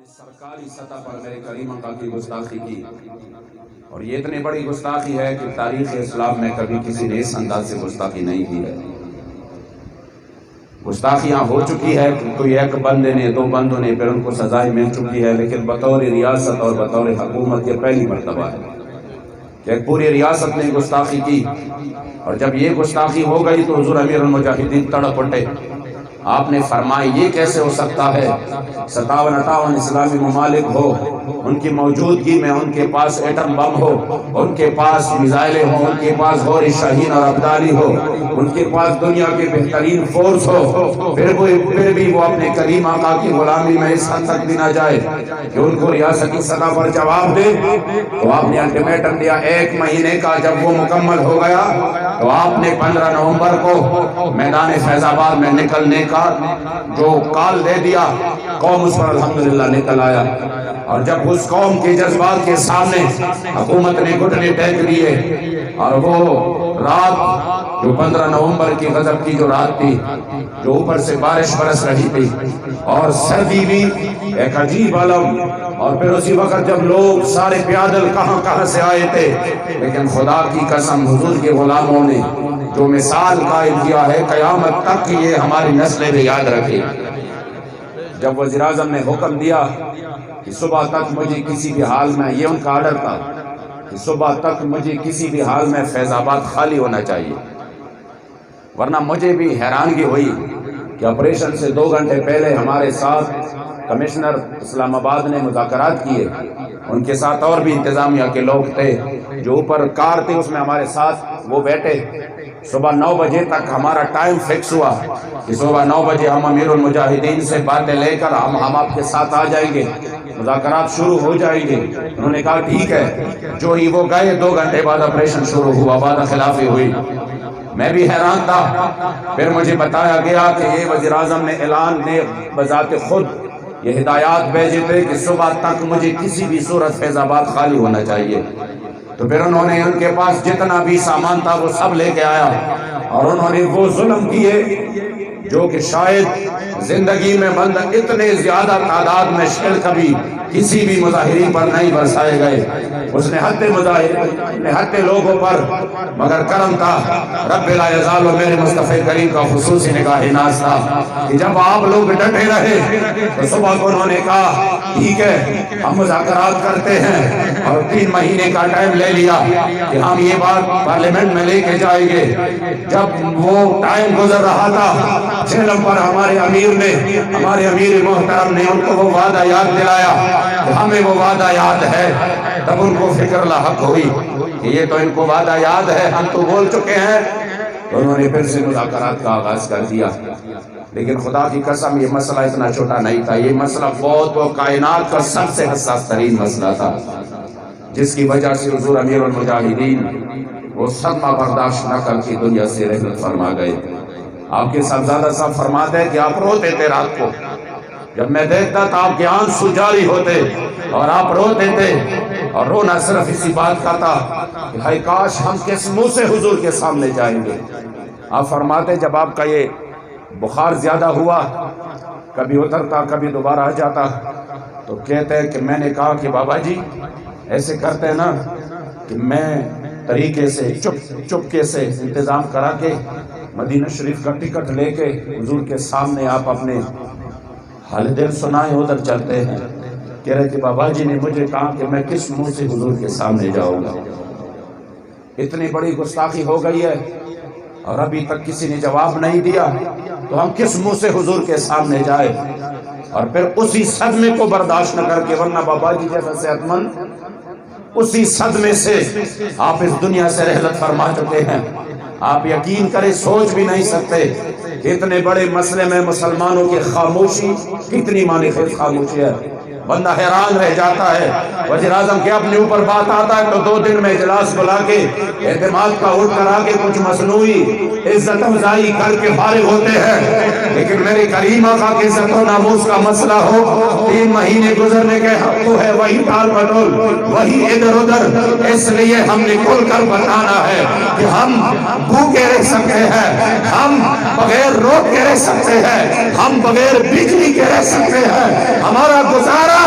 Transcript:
نے سرکاری سطح پر میرے کریم آقا کی گستاخی کی، اور یہ اتنی بڑی گستاخی ہے کہ تاریخ اسلام میں کبھی کسی نے اس انداز سے گستاخی نہیں کی ہے۔ گستاخیاں ہو چکی ہے، کوئی ایک بندے نے، دو بندوں نے، پھر ان کو سزائیں مل چکی ہے، لیکن بطور ریاست اور بطور حکومت یہ پہلی مرتبہ ہے کہ ایک پوری ریاست نے گستاخی کی۔ اور جب یہ گستاخی ہو گئی تو حضور امیر المجاہدین تڑپ اٹھے۔ آپ نے فرمایا یہ کیسے ہو سکتا ہے، 57-58 اسلامی ممالک ہو، ان کی موجودگی میں ان کے پاس ایٹم بم ہو، ان کے پاس میزائلیں ہوں، ان کے پاس غور شاہین اور ابدالی ہو، ان کے پاس دنیا کے بہترین فورس ہو، پھر بھی وہ اپنے کریم آقا کی غلامی میں اس حد تک بھی نہ جائے کہ ان کو ریاستی سطح پر جواب دے۔ تو آپ نے الٹیمیٹم دیا 1 مہینے کا، جب وہ مکمل ہو گیا تو آپ نے 15 نومبر کو میدان فیض آباد میں نکلنے کا جو کال دے دیا، قوم اس پر الحمدللہ نکل آیا۔ اور جب اس قوم کے جذبات کے سامنے حکومت نے گھٹنے ٹیک دیے، اور وہ رات جو 15 نومبر کی غضب کی جو رات تھی، جو اوپر سے بارش برس رہی تھی اور سردی بھی ایک عجیب عالم، اور پھر اسی وقت جب لوگ سارے پیادل کہاں سے آئے تھے، لیکن خدا کی قسم حضور کے غلاموں نے جو مثال قائم کیا ہے، قیامت تک یہ ہماری نسلیں بھی یاد رکھیں۔ جب وزیر اعظم نے حکم دیا کہ صبح تک مجھے کسی بھی حال میں، یہ ان کا آرڈر تھا کہ صبح تک مجھے کسی بھی حال میں فیض آباد خالی ہونا چاہیے، ورنہ مجھے بھی حیرانگی ہوئی کہ آپریشن سے 2 گھنٹے پہلے ہمارے ساتھ کمشنر اسلام آباد نے مذاکرات کیے، ان کے ساتھ اور بھی انتظامیہ کے لوگ تھے، جو اوپر کار تھے اس میں ہمارے ساتھ وہ بیٹھے۔ صبح 9 بجے تک ہمارا ٹائم فکس ہوا کہ صبح 9 بجے ہم امیر المجاہدین سے باتیں لے کر ہم آپ کے ساتھ آ جائیں گے، مذاکرات شروع ہو جائیں گے۔ انہوں نے کہا ٹھیک ہے۔ جو ہی وہ گئے 2 گھنٹے بعد آپریشن شروع ہوا، وعدہ خلافی ہوئی۔ میں بھی حیران تھا۔ پھر مجھے بتایا گیا کہ یہ وزیر اعظم نے اعلان نے بذات خود یہ ہدایات بھیجے تھے کہ صبح تک مجھے کسی بھی صورت فیض آباد خالی ہونا چاہیے۔ تو پھر انہوں نے ان کے پاس جتنا بھی سامان تھا وہ سب لے کے آیا، اور انہوں نے وہ ظلم کیے جو کہ شاید زندگی میں بندہ اتنے زیادہ تعداد میں شعر کبھی کسی بھی مظاہرین پر نہیں برسائے گئے۔ اس نے حد لوگوں پر، مگر کرم تھا رب لا یزال، میرے مصطفی کریم کا خصوصی نگاہ ناز تھا کہ جب آپ لوگ ڈٹے رہے تو صبح کو انہوں نے کہا ٹھیک ہے ہم مذاکرات کرتے ہیں، اور 3 مہینے کا ٹائم لے لیا کہ ہم یہ بات پارلیمنٹ میں لے کے جائیں گے۔ جب وہ ٹائم گزر رہا تھا، 6 نمبر ہمارے امیر محترم نے ان کو وہ وعدہ یاد دلایا کہ ہمیں وہ وعدہ یاد ہے۔ تب ان کو فکر لاحق ہوئی کہ یہ تو ان کو وعدہ یاد ہے، ہم تو بول چکے ہیں۔ تو انہوں نے پھر سے مذاکرات کا آغاز کر دیا، لیکن خدا کی قسم یہ مسئلہ اتنا چھوٹا نہیں تھا۔ یہ مسئلہ بہت وہ کائنات کا سب سے حساس ترین مسئلہ تھا، جس کی وجہ سے حضور امیر المجاہدین وہ صدمہ برداشت نہ کر کے دنیا سے رحلت فرما گئے۔ آپ کے صاحبزادہ صاحب فرماتے ہیں کہ آپ روتے تھے رات کو، جب میں دیکھتا تھا آپ کے آنسو جاری ہوتے اور آپ روتے تھے، اور رونا صرف اسی بات کا تھا کہ ہائے کاش ہم کس منہ سے حضور کے سامنے جائیں گے۔ آپ فرماتے جب آپ کا یہ بخار زیادہ ہوا، کبھی اترتا کبھی دوبارہ آ جاتا، تو کہتے ہیں کہ میں نے کہا کہ بابا جی ایسے کرتے ہیں نا کہ میں طریقے سے چپکے سے انتظام کرا کے مدینہ شریف کا ٹکٹ لے کے حضور کے سامنے آپ اپنے حال دل سنائیں، ادھر چلتے ہیں۔ کہہ رہے کہ بابا جی نے مجھے کہا کہ میں کس منہ سے حضور کے سامنے جاؤں گا، اتنی بڑی گستاخی ہو گئی ہے اور ابھی تک کسی نے جواب نہیں دیا، تو ہم کس منہ سے حضور کے سامنے جائیں؟ اور پھر اسی صدمے کو برداشت نہ کر کے، ورنہ بابا جی جیسا صحت مند اسی صدمے سے آپ اس دنیا سے رحلت فرما چکے ہیں۔ آپ یقین کریں، سوچ بھی نہیں سکتے کہ اتنے بڑے مسئلے میں مسلمانوں کی خاموشی کتنی معنی خیز خاموشی ہے۔ بندہ حیران رہ جاتا ہے۔ وزیر اعظم کے اپنے اوپر بات آتا ہے تو 2 دن میں اجلاس بلا کے اعتماد کا ووٹ کرا کے کچھ مصنوعی عزت افزائی کر کے فارغ ہوتے ہیں، لیکن میرے کریم آقا کے عزت و ناموس کا مسئلہ ہو، 3 مہینے گزرنے کے حق تو ہے وہی ٹال مٹول، وہی ادھر ادھر۔ اس لیے ہم نے کھل کر بتانا ہے کہ ہم بھوکے رہ سکتے ہیں، ہم بغیر روٹ کے رہ سکتے ہیں، ہم بغیر بجلی کے رہ سکتے ہیں، ہمارا گزارا